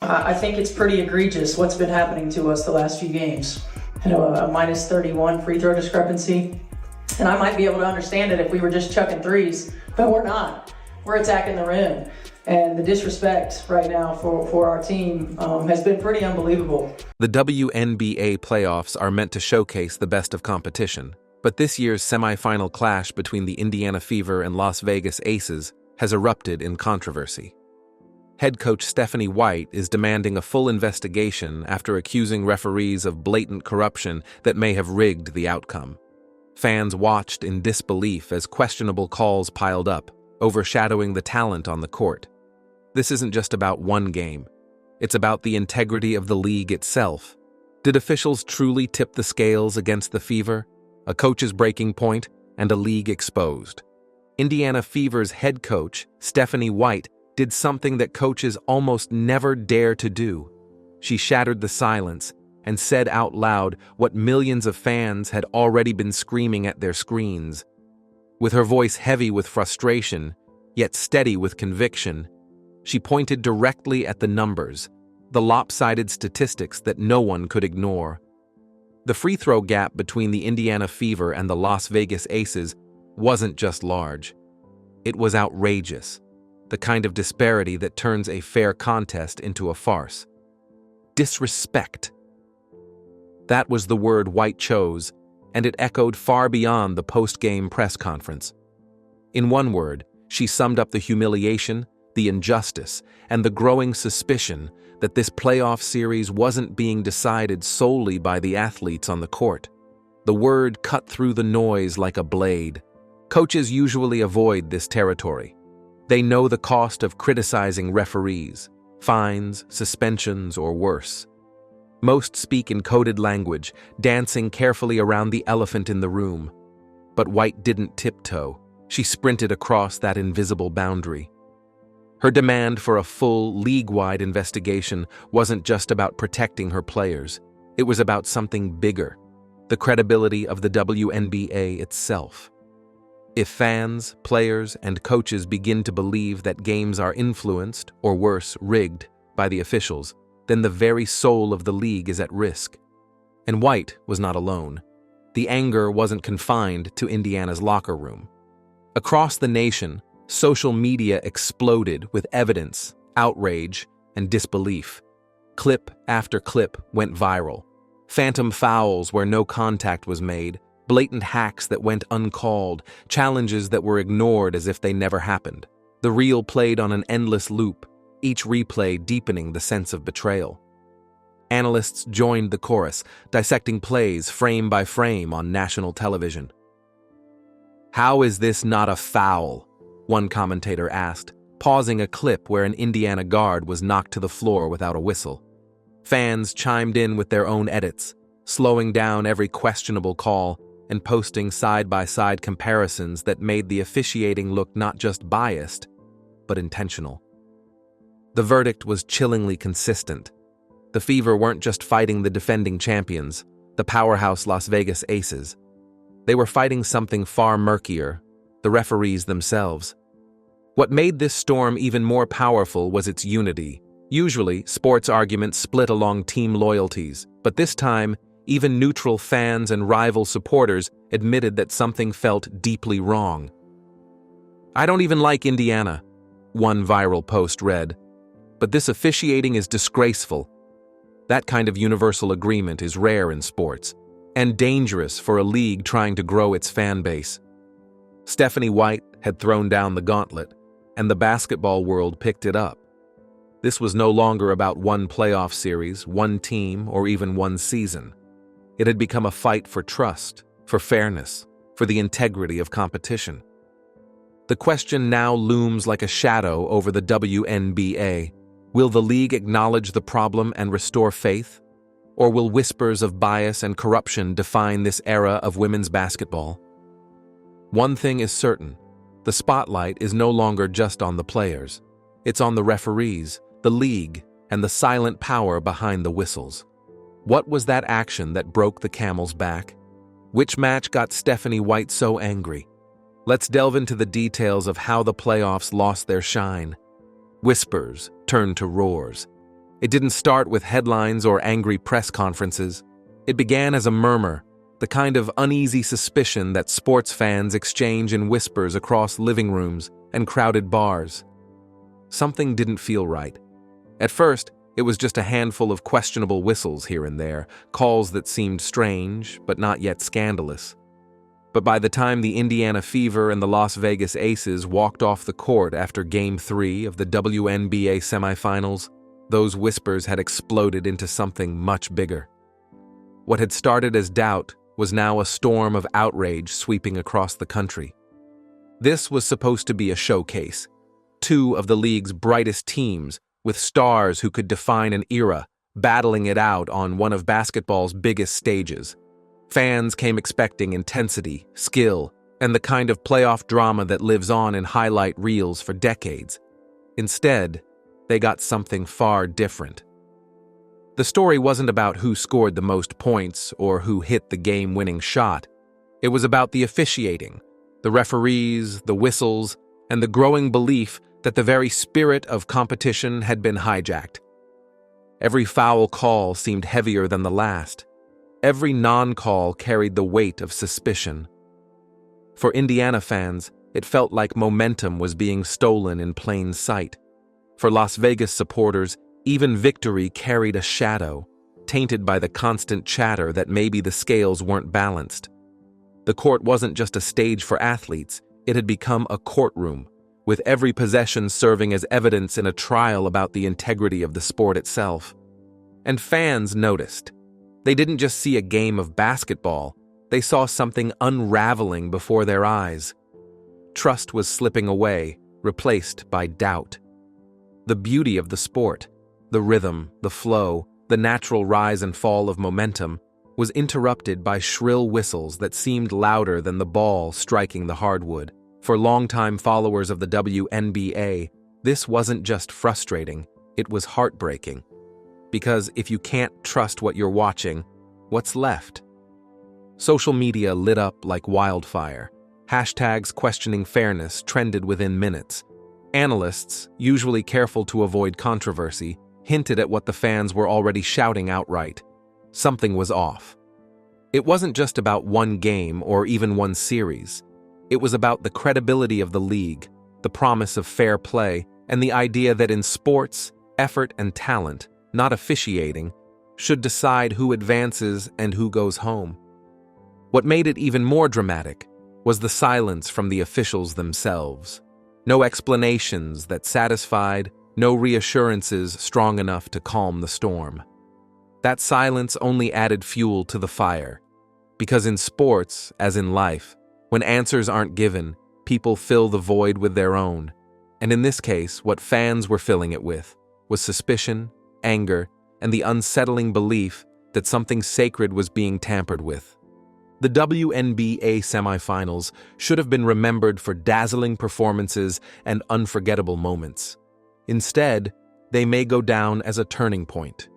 I think it's pretty egregious what's been happening to us the last few games. A minus 31 free throw discrepancy. And I might be able to understand it if we were just chucking threes, but we're not. We're attacking the rim. And the disrespect right now for our team has been pretty unbelievable. The WNBA playoffs are meant to showcase the best of competition, but this year's semifinal clash between the Indiana Fever and Las Vegas Aces has erupted in controversy. Head coach Stephanie White is demanding a full investigation after accusing referees of blatant corruption that may have rigged the outcome. Fans watched in disbelief as questionable calls piled up, overshadowing the talent on the court. This isn't just about one game. It's about the integrity of the league itself. Did officials truly tip the scales against the Fever, a coach's breaking point, and a league exposed? Indiana Fever's head coach, Stephanie White, did something that coaches almost never dare to do. She shattered the silence and said out loud what millions of fans had already been screaming at their screens. With her voice heavy with frustration, yet steady with conviction, she pointed directly at the numbers, the lopsided statistics that no one could ignore. The free throw gap between the Indiana Fever and the Las Vegas Aces wasn't just large. It was outrageous, the kind of disparity that turns a fair contest into a farce. Disrespect. That was the word White chose, and it echoed far beyond the post-game press conference. In one word, she summed up the humiliation, the injustice, and the growing suspicion that this playoff series wasn't being decided solely by the athletes on the court. The word cut through the noise like a blade. Coaches usually avoid this territory. They know the cost of criticizing referees, fines, suspensions, or worse. Most speak in coded language, dancing carefully around the elephant in the room. But White didn't tiptoe. She sprinted across that invisible boundary. Her demand for a full, league-wide investigation wasn't just about protecting her players. It was about something bigger, the credibility of the WNBA itself. If fans, players, and coaches begin to believe that games are influenced, or worse, rigged, by the officials, then the very soul of the league is at risk. And White was not alone. The anger wasn't confined to Indiana's locker room. Across the nation, social media exploded with evidence, outrage, and disbelief. Clip after clip went viral. Phantom fouls where no contact was made, blatant hacks that went uncalled, challenges that were ignored as if they never happened. The reel played on an endless loop, each replay deepening the sense of betrayal. Analysts joined the chorus, dissecting plays frame by frame on national television. "How is this not a foul?" one commentator asked, pausing a clip where an Indiana guard was knocked to the floor without a whistle. Fans chimed in with their own edits, slowing down every questionable call and posting side-by-side comparisons that made the officiating look not just biased, but intentional. The verdict was chillingly consistent. The Fever weren't just fighting the defending champions, the powerhouse Las Vegas Aces. They were fighting something far murkier, the referees themselves. What made this storm even more powerful was its unity. Usually, sports arguments split along team loyalties, but this time, even neutral fans and rival supporters admitted that something felt deeply wrong. "I don't even like Indiana," one viral post read, "but this officiating is disgraceful." That kind of universal agreement is rare in sports, and dangerous for a league trying to grow its fan base. Stephanie White had thrown down the gauntlet, and the basketball world picked it up. This was no longer about one playoff series, one team, or even one season. It had become a fight for trust, for fairness, for the integrity of competition. The question now looms like a shadow over the WNBA. Will the league acknowledge the problem and restore faith? Or will whispers of bias and corruption define this era of women's basketball? One thing is certain, the spotlight is no longer just on the players. It's on the referees, the league, and the silent power behind the whistles. What was that action that broke the camel's back? Which match got Stephanie White so angry? Let's delve into the details of how the playoffs lost their shine. Whispers turned to roars. It didn't start with headlines or angry press conferences. It began as a murmur, the kind of uneasy suspicion that sports fans exchange in whispers across living rooms and crowded bars. Something didn't feel right. At first, it was just a handful of questionable whistles here and there, calls that seemed strange but not yet scandalous. But by the time the Indiana Fever and the Las Vegas Aces walked off the court after Game 3 of the WNBA semifinals, those whispers had exploded into something much bigger. What had started as doubt was now a storm of outrage sweeping across the country. This was supposed to be a showcase. Two of the league's brightest teams, with stars who could define an era, battling it out on one of basketball's biggest stages. Fans came expecting intensity, skill, and the kind of playoff drama that lives on in highlight reels for decades. Instead, they got something far different. The story wasn't about who scored the most points or who hit the game-winning shot. It was about the officiating, the referees, the whistles, and the growing belief that the very spirit of competition had been hijacked. Every foul call seemed heavier than the last. Every non-call carried the weight of suspicion. For Indiana fans, it felt like momentum was being stolen in plain sight. For Las Vegas supporters, even victory carried a shadow, tainted by the constant chatter that maybe the scales weren't balanced. The court wasn't just a stage for athletes, it had become a courtroom, with every possession serving as evidence in a trial about the integrity of the sport itself. And fans noticed. They didn't just see a game of basketball, they saw something unraveling before their eyes. Trust was slipping away, replaced by doubt. The beauty of the sport, the rhythm, the flow, the natural rise and fall of momentum, was interrupted by shrill whistles that seemed louder than the ball striking the hardwood. For longtime followers of the WNBA, this wasn't just frustrating, it was heartbreaking. Because if you can't trust what you're watching, what's left? Social media lit up like wildfire. Hashtags questioning fairness trended within minutes. Analysts, usually careful to avoid controversy, hinted at what the fans were already shouting outright. Something was off. It wasn't just about one game or even one series. It was about the credibility of the league, the promise of fair play, and the idea that in sports, effort and talent, not officiating, should decide who advances and who goes home. What made it even more dramatic was the silence from the officials themselves. No explanations that satisfied, no reassurances strong enough to calm the storm. That silence only added fuel to the fire. Because in sports, as in life, when answers aren't given, people fill the void with their own. And in this case, what fans were filling it with was suspicion, anger, and the unsettling belief that something sacred was being tampered with. The WNBA semifinals should have been remembered for dazzling performances and unforgettable moments. Instead, they may go down as a turning point,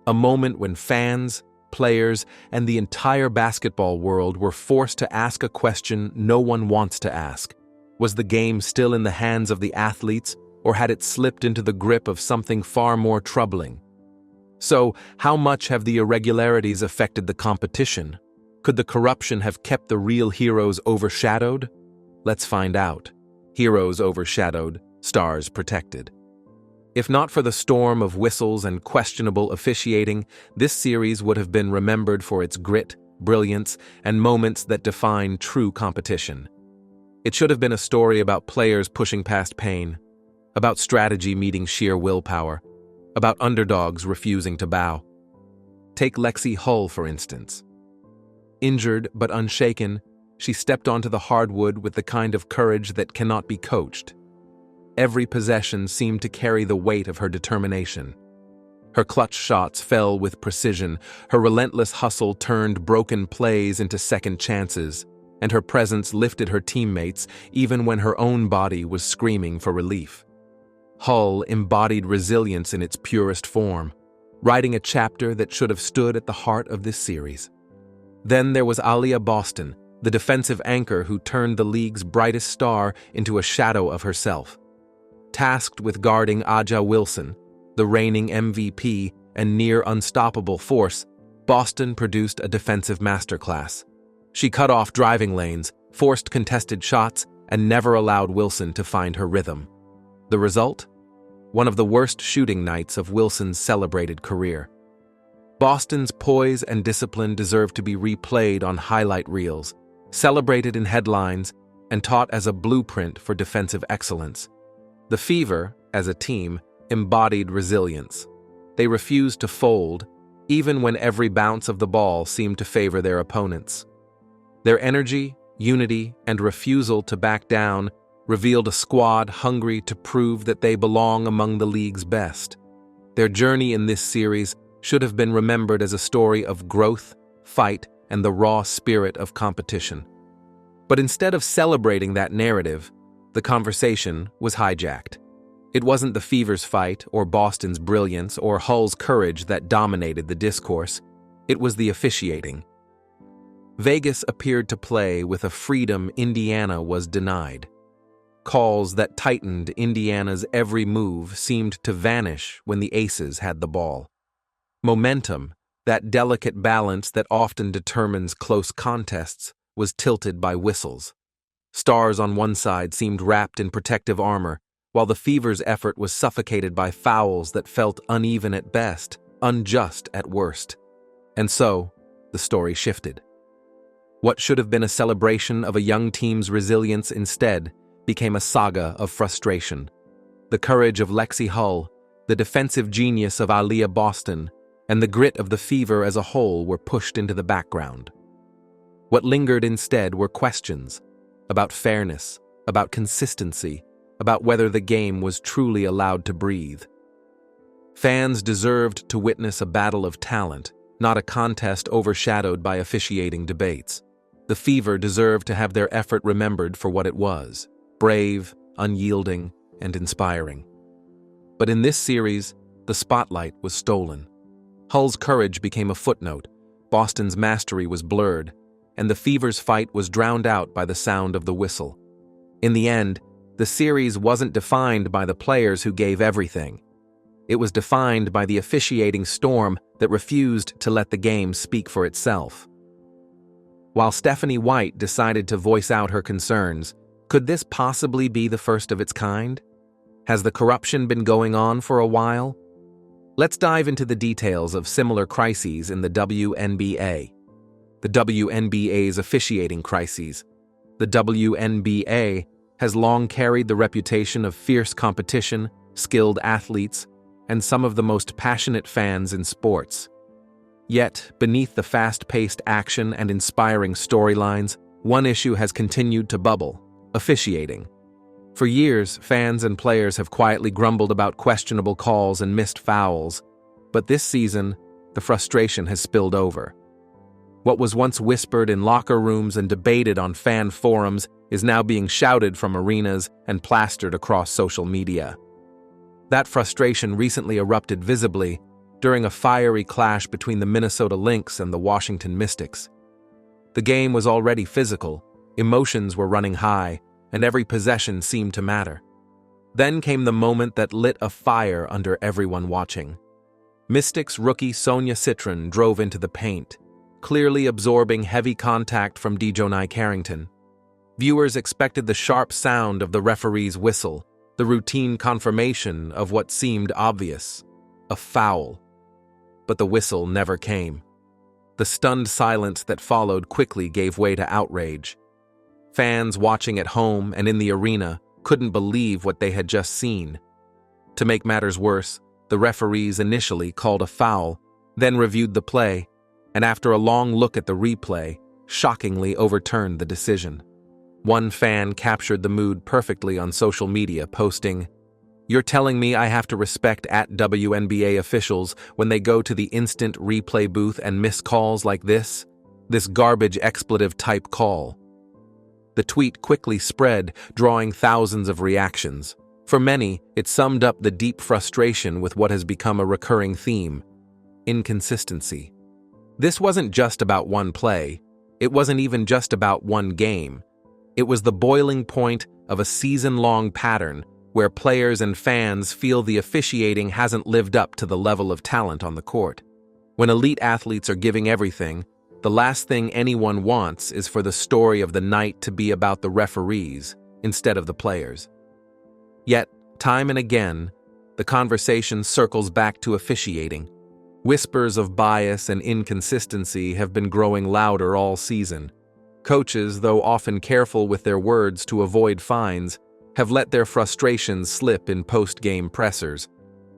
a moment when fans, players, and the entire basketball world were forced to ask a question no one wants to ask. Was the game still in the hands of the athletes, or had it slipped into the grip of something far more troubling? So, how much have the irregularities affected the competition? Could the corruption have kept the real heroes overshadowed? Let's find out. Heroes overshadowed, stars protected. If not for the storm of whistles and questionable officiating, this series would have been remembered for its grit, brilliance, and moments that define true competition. It should have been a story about players pushing past pain, about strategy meeting sheer willpower, about underdogs refusing to bow. Take Lexi Hull, for instance. Injured but unshaken, she stepped onto the hardwood with the kind of courage that cannot be coached. Every possession seemed to carry the weight of her determination. Her clutch shots fell with precision, her relentless hustle turned broken plays into second chances, and her presence lifted her teammates even when her own body was screaming for relief. Hull embodied resilience in its purest form, writing a chapter that should have stood at the heart of this series. Then there was Alia Boston, the defensive anchor who turned the league's brightest star into a shadow of herself. Tasked with guarding Aja Wilson, The reigning MVP and near unstoppable force, Boston produced a defensive masterclass. She cut off driving lanes, forced contested shots, and never allowed Wilson to find her rhythm. The result? One of the worst shooting nights of Wilson's celebrated career. Boston's poise and discipline deserve to be replayed on highlight reels, celebrated in headlines, and taught as a blueprint for defensive excellence. The Fever, as a team, embodied resilience. They refused to fold, even when every bounce of the ball seemed to favor their opponents. Their energy, unity, and refusal to back down revealed a squad hungry to prove that they belong among the league's best. Their journey in this series should have been remembered as a story of growth, fight, and the raw spirit of competition. But instead of celebrating that narrative, the conversation was hijacked. It wasn't the Fever's fight or Boston's brilliance or Hull's courage that dominated the discourse. It was the officiating. Vegas appeared to play with a freedom Indiana was denied. Calls that tightened Indiana's every move seemed to vanish when the Aces had the ball. Momentum, that delicate balance that often determines close contests, was tilted by whistles. Stars on one side seemed wrapped in protective armor, while the Fever's effort was suffocated by fouls that felt uneven at best, unjust at worst. And so, the story shifted. What should have been a celebration of a young team's resilience instead became a saga of frustration. The courage of Lexi Hull, the defensive genius of Aaliyah Boston, and the grit of the Fever as a whole were pushed into the background. What lingered instead were questions about fairness, about consistency, about whether the game was truly allowed to breathe. Fans deserved to witness a battle of talent, not a contest overshadowed by officiating debates. The Fever deserved to have their effort remembered for what it was: brave, unyielding, and inspiring. But in this series, the spotlight was stolen. Hull's courage became a footnote, Boston's mastery was blurred, and the Fever's fight was drowned out by the sound of the whistle. In the end, the series wasn't defined by the players who gave everything. It was defined by the officiating storm that refused to let the game speak for itself. While Stephanie White decided to voice out her concerns, could this possibly be the first of its kind? Has the corruption been going on for a while? Let's dive into the details of similar crises in the WNBA. The WNBA's officiating crises. The WNBA has long carried the reputation of fierce competition, skilled athletes, and some of the most passionate fans in sports. Yet, beneath the fast-paced action and inspiring storylines, one issue has continued to bubble: officiating. For years, fans and players have quietly grumbled about questionable calls and missed fouls, but this season, the frustration has spilled over. What was once whispered in locker rooms and debated on fan forums is now being shouted from arenas and plastered across social media. That frustration recently erupted visibly during a fiery clash between the Minnesota Lynx and the Washington Mystics. The game was already physical, emotions were running high, and every possession seemed to matter. Then came the moment that lit a fire under everyone watching. Mystics rookie Sonia Citron drove into the paint, clearly absorbing heavy contact from Dejonai Carrington. Viewers expected the sharp sound of the referee's whistle, the routine confirmation of what seemed obvious: a foul. But the whistle never came. The stunned silence that followed quickly gave way to outrage. Fans watching at home and in the arena couldn't believe what they had just seen. To make matters worse, the referees initially called a foul, then reviewed the play, and after a long look at the replay, shockingly overturned the decision. One fan captured the mood perfectly on social media, posting, "You're telling me I have to respect @WNBA officials when they go to the instant replay booth and miss calls like this? This garbage expletive-type call." The tweet quickly spread, drawing thousands of reactions. For many, it summed up the deep frustration with what has become a recurring theme: inconsistency. This wasn't just about one play. It wasn't even just about one game. It was the boiling point of a season-long pattern where players and fans feel the officiating hasn't lived up to the level of talent on the court. When elite athletes are giving everything, the last thing anyone wants is for the story of the night to be about the referees instead of the players. Yet, time and again, the conversation circles back to officiating. Whispers of bias and inconsistency have been growing louder all season. Coaches, though often careful with their words to avoid fines, have let their frustrations slip in post-game pressers.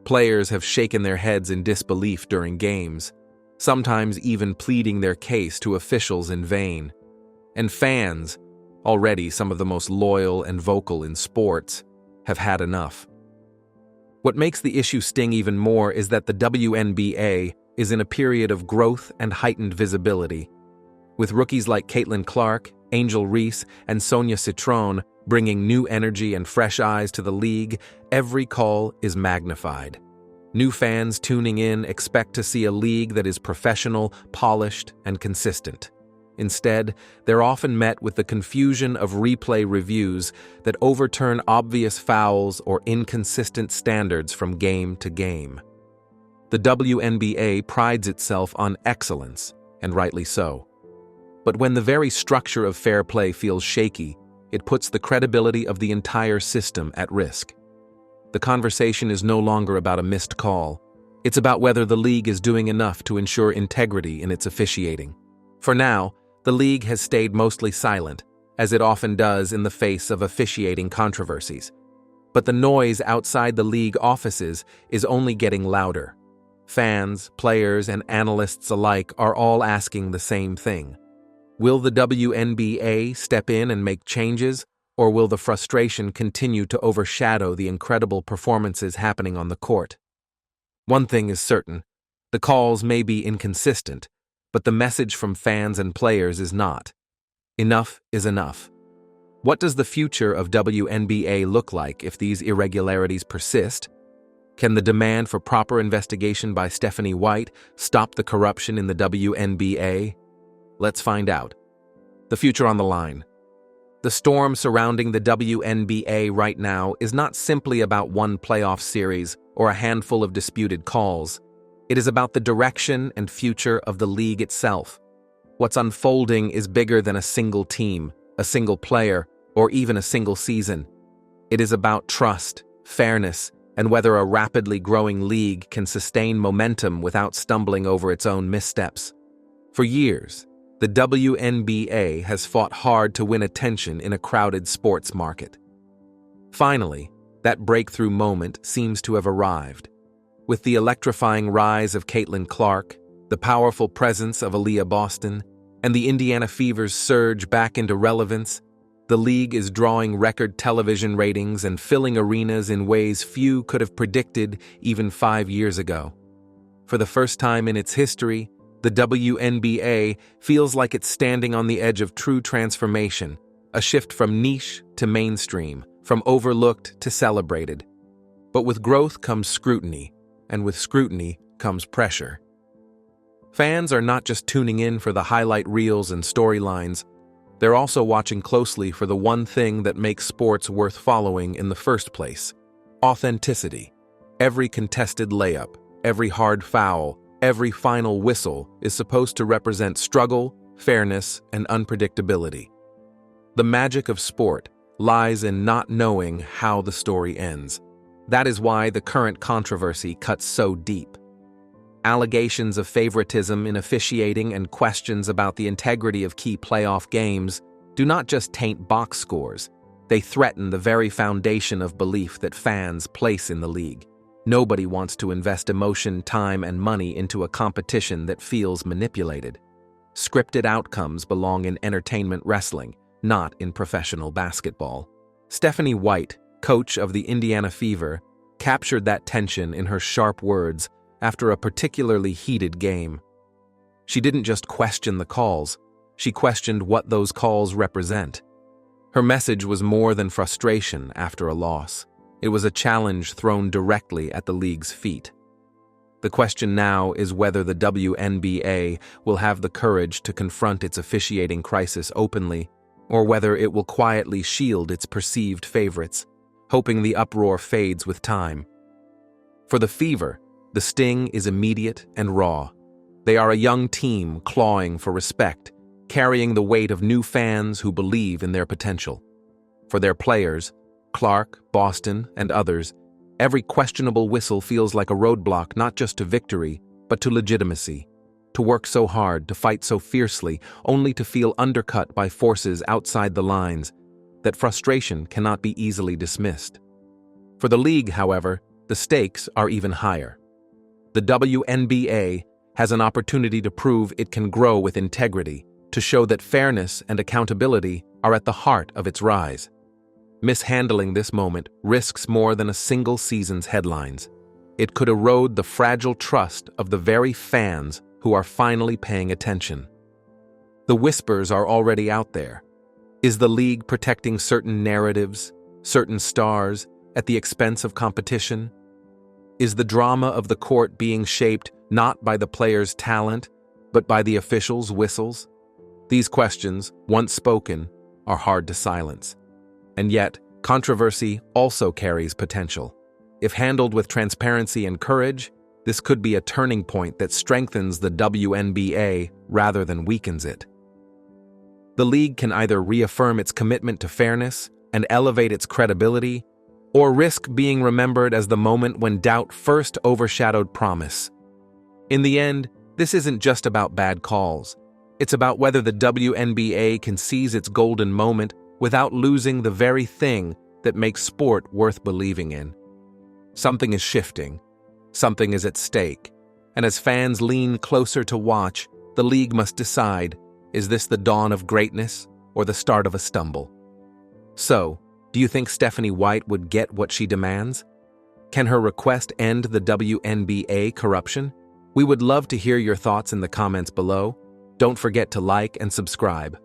Players have shaken their heads in disbelief during games, sometimes even pleading their case to officials in vain. And fans, already some of the most loyal and vocal in sports, have had enough. What makes the issue sting even more is that the WNBA is in a period of growth and heightened visibility. With rookies like Caitlin Clark, Angel Reese, and Sonia Citron bringing new energy and fresh eyes to the league, every call is magnified. New fans tuning in expect to see a league that is professional, polished, and consistent. Instead, they're often met with the confusion of replay reviews that overturn obvious fouls or inconsistent standards from game to game. The WNBA prides itself on excellence, and rightly so. But when the very structure of fair play feels shaky, it puts the credibility of the entire system at risk. The conversation is no longer about a missed call. It's about whether the league is doing enough to ensure integrity in its officiating. For now, the league has stayed mostly silent, as it often does in the face of officiating controversies. But the noise outside the league offices is only getting louder. Fans, players, and analysts alike are all asking the same thing. Will the WNBA step in and make changes, or will the frustration continue to overshadow the incredible performances happening on the court? One thing is certain: the calls may be inconsistent, but the message from fans and players is not. Enough is enough. What does the future of WNBA look like if these irregularities persist? Can the demand for proper investigation by Stephanie White stop the corruption in the WNBA? Let's find out. The future on the line. The storm surrounding the WNBA right now is not simply about one playoff series or a handful of disputed calls. It is about the direction and future of the league itself. What's unfolding is bigger than a single team, a single player, or even a single season. It is about trust, fairness, and whether a rapidly growing league can sustain momentum without stumbling over its own missteps. For years, the WNBA has fought hard to win attention in a crowded sports market. Finally, that breakthrough moment seems to have arrived. With the electrifying rise of Caitlin Clark, the powerful presence of Aaliyah Boston, and the Indiana Fever's surge back into relevance, the league is drawing record television ratings and filling arenas in ways few could have predicted even 5 years ago. For the first time in its history, the WNBA feels like it's standing on the edge of true transformation, a shift from niche to mainstream, from overlooked to celebrated. But with growth comes scrutiny, and with scrutiny comes pressure. Fans are not just tuning in for the highlight reels and storylines, they're also watching closely for the one thing that makes sports worth following in the first place: authenticity. Every contested layup, every hard foul, every final whistle is supposed to represent struggle, fairness, and unpredictability. The magic of sport lies in not knowing how the story ends. That is why the current controversy cuts so deep. Allegations of favoritism in officiating and questions about the integrity of key playoff games do not just taint box scores, they threaten the very foundation of belief that fans place in the league. Nobody wants to invest emotion, time, and money into a competition that feels manipulated. Scripted outcomes belong in entertainment wrestling, not in professional basketball. Stephanie White, coach of the Indiana Fever, captured that tension in her sharp words after a particularly heated game. She didn't just question the calls, she questioned what those calls represent. Her message was more than frustration after a loss. It was a challenge thrown directly at the league's feet. The question now is whether the WNBA will have the courage to confront its officiating crisis openly, or whether it will quietly shield its perceived favorites. hoping the uproar fades with time. For the Fever, the sting is immediate and raw. They are a young team clawing for respect, carrying the weight of new fans who believe in their potential. For their players, Clark, Boston, and others, every questionable whistle feels like a roadblock not just to victory, but to legitimacy. To work so hard, to fight so fiercely, only to feel undercut by forces outside the lines, that frustration cannot be easily dismissed. For the league, however, the stakes are even higher. The WNBA has an opportunity to prove it can grow with integrity, to show that fairness and accountability are at the heart of its rise. Mishandling this moment risks more than a single season's headlines. It could erode the fragile trust of the very fans who are finally paying attention. The whispers are already out there. Is the league protecting certain narratives, certain stars, at the expense of competition? Is the drama of the court being shaped not by the players' talent, but by the officials' whistles? These questions, once spoken, are hard to silence. And yet, controversy also carries potential. If handled with transparency and courage, this could be a turning point that strengthens the WNBA rather than weakens it. The league can either reaffirm its commitment to fairness and elevate its credibility, or risk being remembered as the moment when doubt first overshadowed promise. In the end, this isn't just about bad calls. It's about whether the WNBA can seize its golden moment without losing the very thing that makes sport worth believing in. Something is shifting. Something is at stake. And as fans lean closer to watch, the league must decide, is this the dawn of greatness or the start of a stumble? So, do you think Stephanie White would get what she demands? Can her request end the WNBA corruption? We would love to hear your thoughts in the comments below. Don't forget to like and subscribe.